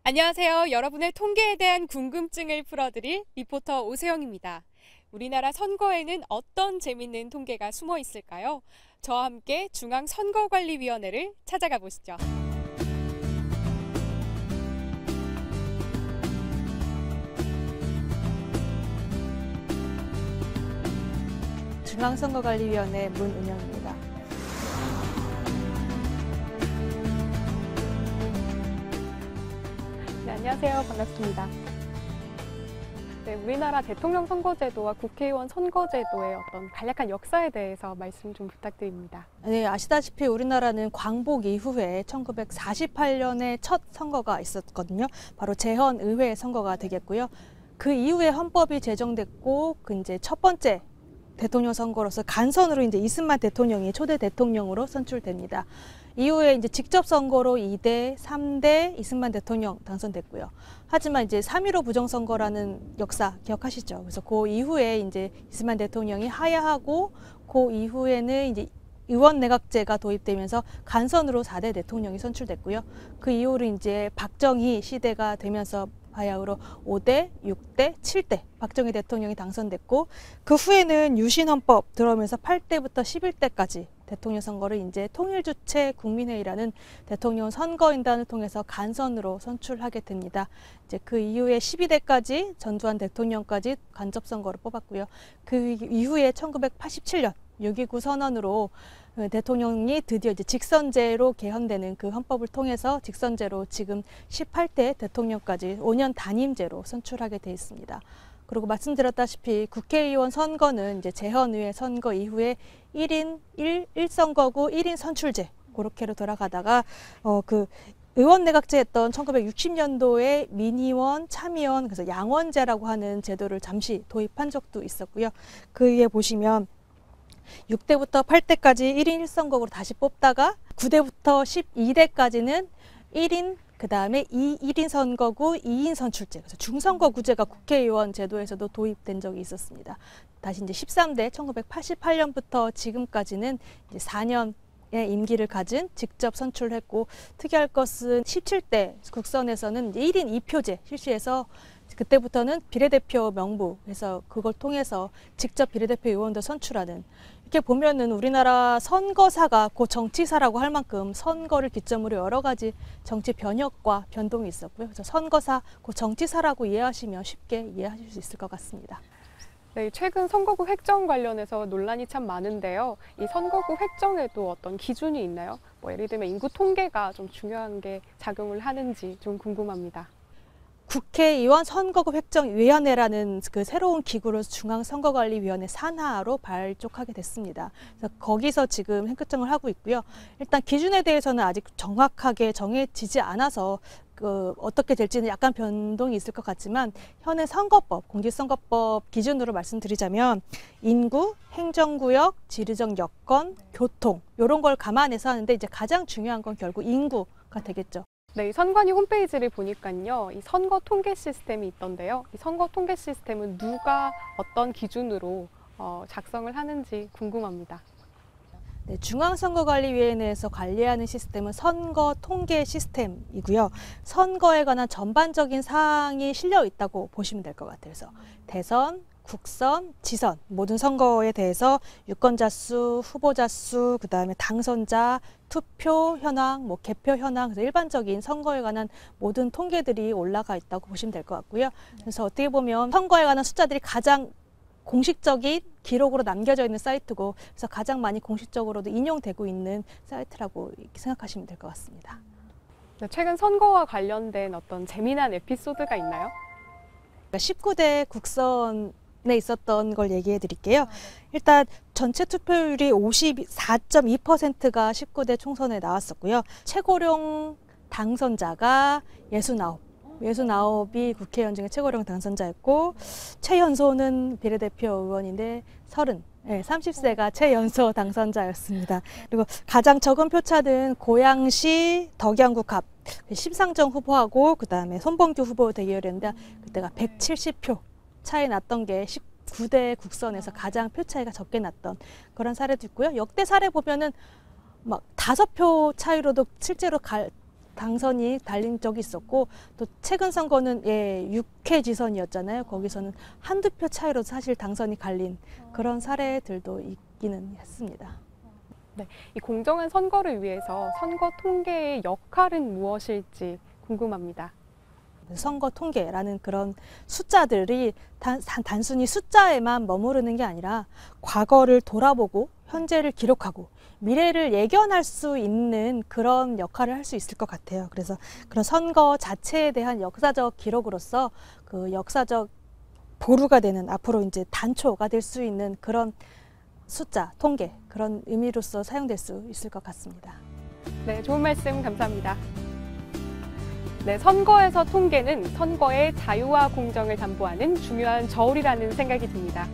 안녕하세요. 여러분의 통계에 대한 궁금증을 풀어드릴 리포터 오세영입니다. 우리나라 선거에는 어떤 재밌는 통계가 숨어 있을까요? 저와 함께 중앙선거관리위원회를 찾아가 보시죠. 중앙선거관리위원회 문은영입니다. 네, 안녕하세요. 반갑습니다. 네, 우리나라 대통령 선거제도와 국회의원 선거제도의 어떤 간략한 역사에 대해서 말씀 좀 부탁드립니다. 네, 아시다시피 우리나라는 광복 이후에 1948년에 첫 선거가 있었거든요. 바로 제헌의회 선거가 되겠고요. 그 이후에 헌법이 제정됐고, 이제 첫 번째 대통령 선거로서 간선으로 이제 이승만 대통령이 초대 대통령으로 선출됩니다. 이후에 이제 직접 선거로 2대, 3대 이승만 대통령 당선됐고요. 하지만 이제 3.15 부정선거라는 역사 기억하시죠? 그래서 그 이후에 이제 이승만 대통령이 하야하고 그 이후에는 이제 의원내각제가 도입되면서 간선으로 4대 대통령이 선출됐고요. 그 이후로 이제 박정희 시대가 되면서 바야흐로 5대, 6대, 7대 박정희 대통령이 당선됐고, 그 후에는 유신헌법 들어오면서 8대부터 11대까지 대통령 선거를 이제 통일주체 국민회의라는 대통령 선거인단을 통해서 간선으로 선출하게 됩니다. 이제 그 이후에 12대까지 전두환 대통령까지 간접선거로 뽑았고요. 그 이후에 1987년 6.29 선언으로 대통령이 드디어 이제 직선제로 개헌되는 그 헌법을 통해서 직선제로 지금 18대 대통령까지 5년 단임제로 선출하게 돼 있습니다. 그리고 말씀드렸다시피 국회의원 선거는 이제 제헌의회 선거 이후에 1인 1선거구 1인 선출제 그렇게로 돌아가다가 그 의원내각제 했던 1960년도에 민의원, 참의원, 그래서 양원제라고 하는 제도를 잠시 도입한 적도 있었고요. 그 위에 보시면 6대부터 8대까지 1인 1선거구로 다시 뽑다가 9대부터 12대까지는 1인 그 다음에 1인 선거구 2인 선출제, 그래서 중선거구제가 국회의원 제도에서도 도입된 적이 있었습니다. 다시 이제 13대 1988년부터 지금까지는 이제 4년의 임기를 가진 직접 선출했고, 특이할 것은 17대 국선에서는 이제 1인 2표제 실시해서 그때부터는 비례대표 명부해서 그걸 통해서 직접 비례대표 의원도 선출하는, 이렇게 보면은 우리나라 선거사가 곧 정치사라고 할 만큼 선거를 기점으로 여러 가지 정치 변혁과 변동이 있었고요. 그래서 선거사 곧 정치사라고 이해하시면 쉽게 이해하실 수 있을 것 같습니다. 네, 최근 선거구 획정 관련해서 논란이 참 많은데요. 이 선거구 획정에도 어떤 기준이 있나요? 예를 들면 인구 통계가 좀 중요한 게 작용을 하는지 좀 궁금합니다. 국회의원 선거구 획정위원회라는 그 새로운 기구로 중앙선거관리위원회 산하로 발족하게 됐습니다. 그래서 거기서 지금 획정을 하고 있고요. 일단 기준에 대해서는 아직 정확하게 정해지지 않아서 어떻게 될지는 약간 변동이 있을 것 같지만, 현행 선거법, 공직선거법 기준으로 말씀드리자면 인구, 행정구역, 지리적 여건, 교통 이런 걸 감안해서 하는데, 이제 가장 중요한 건 결국 인구가 되겠죠. 네, 선관위 홈페이지를 보니까요, 이 선거 통계 시스템이 있던데요. 이 선거 통계 시스템은 누가 어떤 기준으로 작성을 하는지 궁금합니다. 네, 중앙선거관리위원회에서 관리하는 시스템은 선거 통계 시스템이고요. 선거에 관한 전반적인 사항이 실려 있다고 보시면 될 것 같아요. 그래서 대선, 국선, 지선 모든 선거에 대해서 유권자 수, 후보자 수, 그다음에 당선자, 투표 현황, 개표 현황, 그래서 일반적인 선거에 관한 모든 통계들이 올라가 있다고 보시면 될 것 같고요. 그래서 어떻게 보면 선거에 관한 숫자들이 가장 공식적인 기록으로 남겨져 있는 사이트고, 그래서 가장 많이 공식적으로도 인용되고 있는 사이트라고 생각하시면 될 것 같습니다. 네, 최근 선거와 관련된 어떤 재미난 에피소드가 있나요? 19대 국선에 있었던 걸 얘기해 드릴게요. 일단 전체 투표율이 54.2%가 19대 총선에 나왔었고요. 최고령 당선자가 69이 국회의원 중에 최고령 당선자였고, 최연소는 비례대표 의원인데 30세가 최연소 당선자였습니다. 그리고 가장 적은 표차는 고양시 덕양구갑 심상정 후보하고 그다음에 손범규 후보 대결이었는데, 그때가 170표 차이 났던 게 19대 국선에서 가장 표 차이가 적게 났던 그런 사례도 있고요. 역대 사례 보면은 막 5표 차이로도 실제로 당선이 달린 적이 있었고 또 최근 선거는 6회 지선이었잖아요. 거기서는 한두 표 차이로 사실 당선이 갈린 그런 사례들도 있기는 했습니다. 네, 이 공정한 선거를 위해서 선거 통계의 역할은 무엇일지 궁금합니다. 선거 통계라는 그런 숫자들이 단순히 숫자에만 머무르는 게 아니라 과거를 돌아보고 현재를 기록하고 미래를 예견할 수 있는 그런 역할을 할 수 있을 것 같아요. 그래서 그런 선거 자체에 대한 역사적 기록으로서 그 역사적 보루가 되는 앞으로 이제 단초가 될 수 있는 그런 숫자, 통계 그런 의미로서 사용될 수 있을 것 같습니다. 네, 좋은 말씀 감사합니다. 네, 선거에서 통계는 선거의 자유와 공정을 담보하는 중요한 저울이라는 생각이 듭니다.